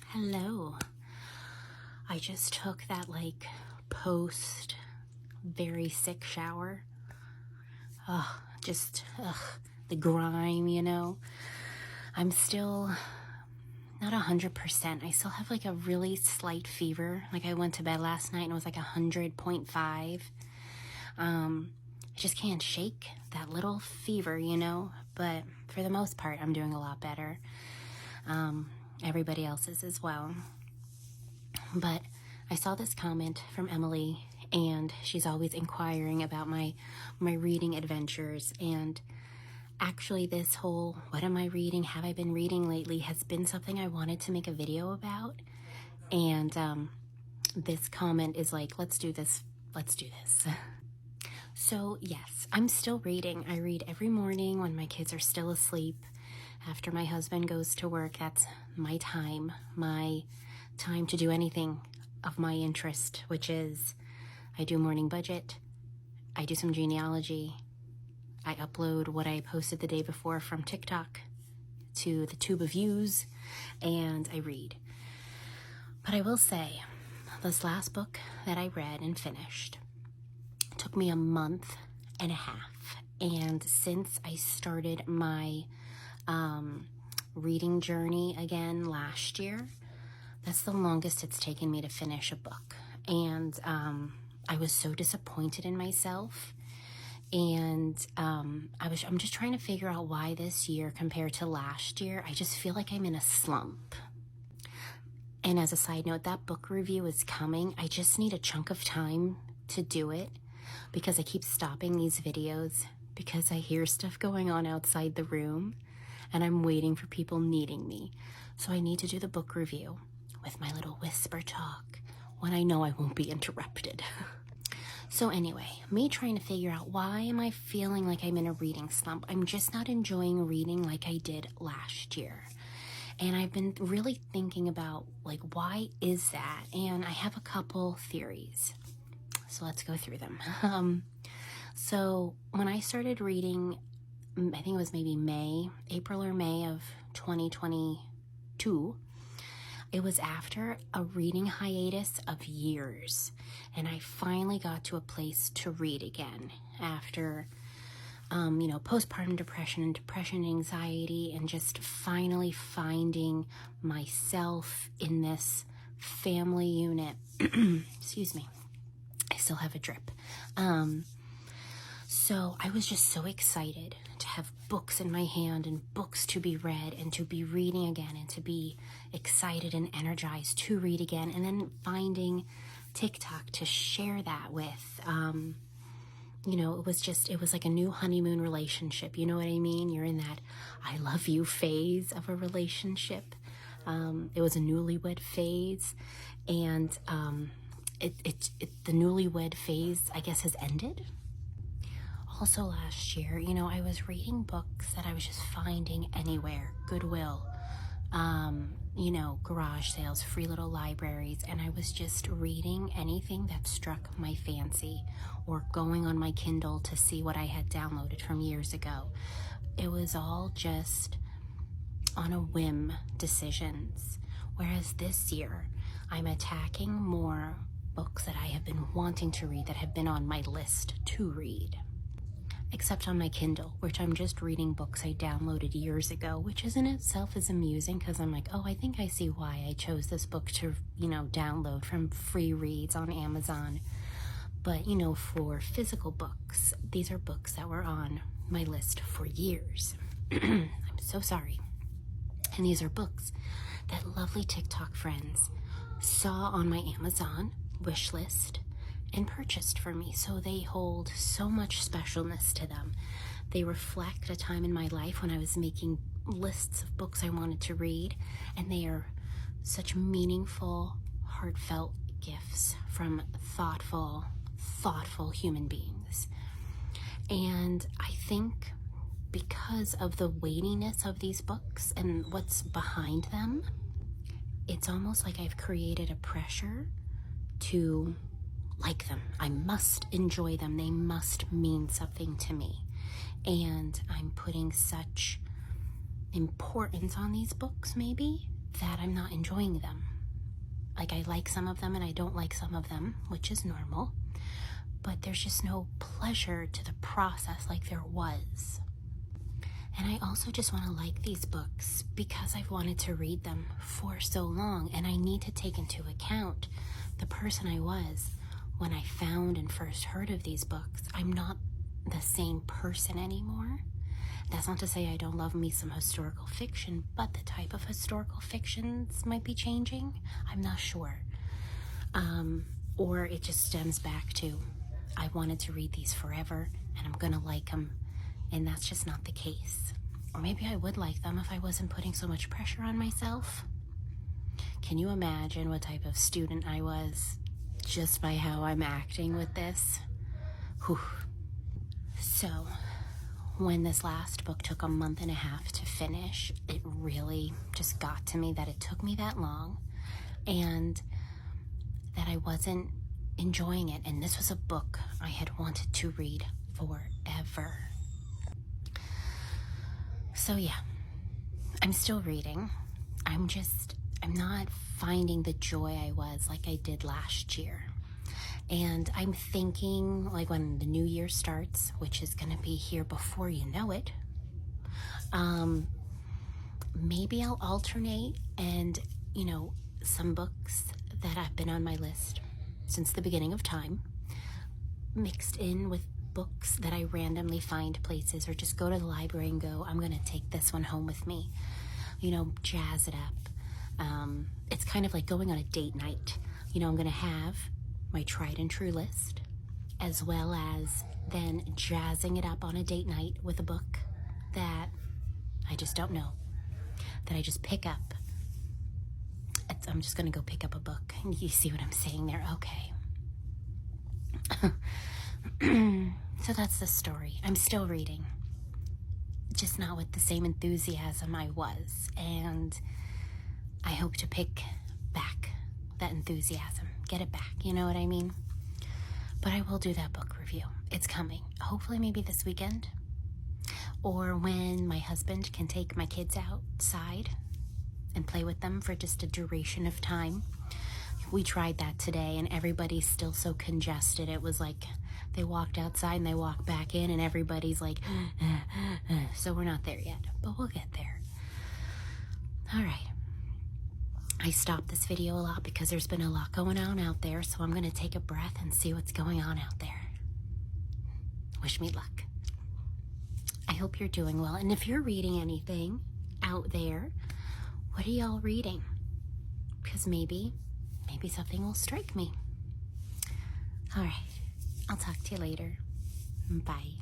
Hello. I just took that post very sick shower. The grime. I'm still not 100%. I still have a really slight fever. I went to bed last night and it was 100.5. I just can't shake that little fever, but for the most part, I'm doing a lot better. Everybody else is as well. But I saw this comment from Emily, and she's always inquiring about my reading adventures. And actually this whole what am I reading, have I been reading lately, has been something I wanted to make a video about. And this comment is let's do this. So yes, I'm still reading. I read every morning when my kids are still asleep. After my husband goes to work, that's my time to do anything of my interest, which is I do morning budget, I do some genealogy, I upload what I posted the day before from TikTok to the tube of views, and I read. But I will say, this last book that I read and finished took me a month and a half, and since I started my reading journey again last year, that's the longest it's taken me to finish a book. And I was so disappointed in myself, and I'm just trying to figure out why this year compared to last year I just feel like I'm in a slump. And as a side note, that book review is coming. I just need a chunk of time to do it because I keep stopping these videos because I hear stuff going on outside the room and I'm waiting for people needing me. So I need to do the book review with my little whisper talk when I know I won't be interrupted. So anyway, me trying to figure out why am I feeling like I'm in a reading slump. I'm just not enjoying reading like I did last year. And I've been really thinking about why is that? And I have a couple theories. So let's go through them. So when I started reading, I think it was maybe April or May of 2022, it was after a reading hiatus of years, and I finally got to a place to read again after, postpartum depression and depression and anxiety, and just finally finding myself in this family unit. Excuse me. I still have a drip. So I was just so excited to have books in my hand and books to be read and to be reading again and to be excited and energized to read again, and then finding TikTok to share that with. It was like a new honeymoon relationship. You know what I mean? You're in that I love you phase of a relationship. It was a newlywed phase, and the newlywed phase, I guess, has ended. Also last year, I was reading books that I was just finding anywhere, Goodwill, garage sales, free little libraries, and I was just reading anything that struck my fancy or going on my Kindle to see what I had downloaded from years ago. It was all just on a whim decisions, whereas this year I'm attacking more books that I have been wanting to read, that have been on my list to read. Except on my Kindle, which I'm just reading books I downloaded years ago, which in itself is amusing because I'm I think I see why I chose this book to, download from free reads on Amazon. But, for physical books, these are books that were on my list for years. I'm so sorry. And these are books that lovely TikTok friends saw on my Amazon wish list and purchased for me. So they hold so much specialness to them. They reflect a time in my life when I was making lists of books I wanted to read, and they are such meaningful, heartfelt gifts from thoughtful human beings. And I think because of the weightiness of these books and what's behind them, it's almost like I've created a pressure to like them. I must enjoy them. They must mean something to me. And I'm putting such importance on these books, maybe, that I'm not enjoying them. Like, I like some of them and I don't like some of them, which is normal. But there's just no pleasure to the process like there was. And I also just want to like these books because I've wanted to read them for so long, and I need to take into account the person I was when I found and first heard of these books. I'm not the same person anymore. That's not to say I don't love me some historical fiction, but the type of historical fictions might be changing. I'm not sure. Or it just stems back to, I wanted to read these forever and I'm gonna like them, and that's just not the case. Or maybe I would like them if I wasn't putting so much pressure on myself. Can you imagine what type of student I was just by how I'm acting with this? Whew. So, when this last book took a month and a half to finish, it really just got to me that it took me that long and that I wasn't enjoying it. And this was a book I had wanted to read forever. So yeah, I'm still reading. I'm not finding the joy I was like I did last year. And I'm thinking, like, when the new year starts, which is going to be here before you know it, maybe I'll alternate and, some books that have been on my list since the beginning of time, mixed in with books that I randomly find places, or just go to the library and go, I'm going to take this one home with me, jazz it up. It's kind of like going on a date night. I'm going to have my tried and true list, as well as then jazzing it up on a date night with a book that I just don't know, that I just pick up. I'm just going to go pick up a book. You see what I'm saying there? Okay. So that's the story. I'm still reading, just not with the same enthusiasm I was, and I hope to pick back that enthusiasm, get it back, you know what I mean? But I will do that book review. It's coming. Hopefully maybe this weekend, or when my husband can take my kids outside and play with them for just a duration of time. We tried that today and everybody's still so congested. It was like they walked outside and they walked back in and everybody's like, so we're not there yet, but we'll get there. All right. I stopped this video a lot because there's been a lot going on out there, so I'm going to take a breath and see what's going on out there. Wish me luck. I hope you're doing well, and if you're reading anything out there, what are y'all reading? Because maybe something will strike me. All right, I'll talk to you later. Bye.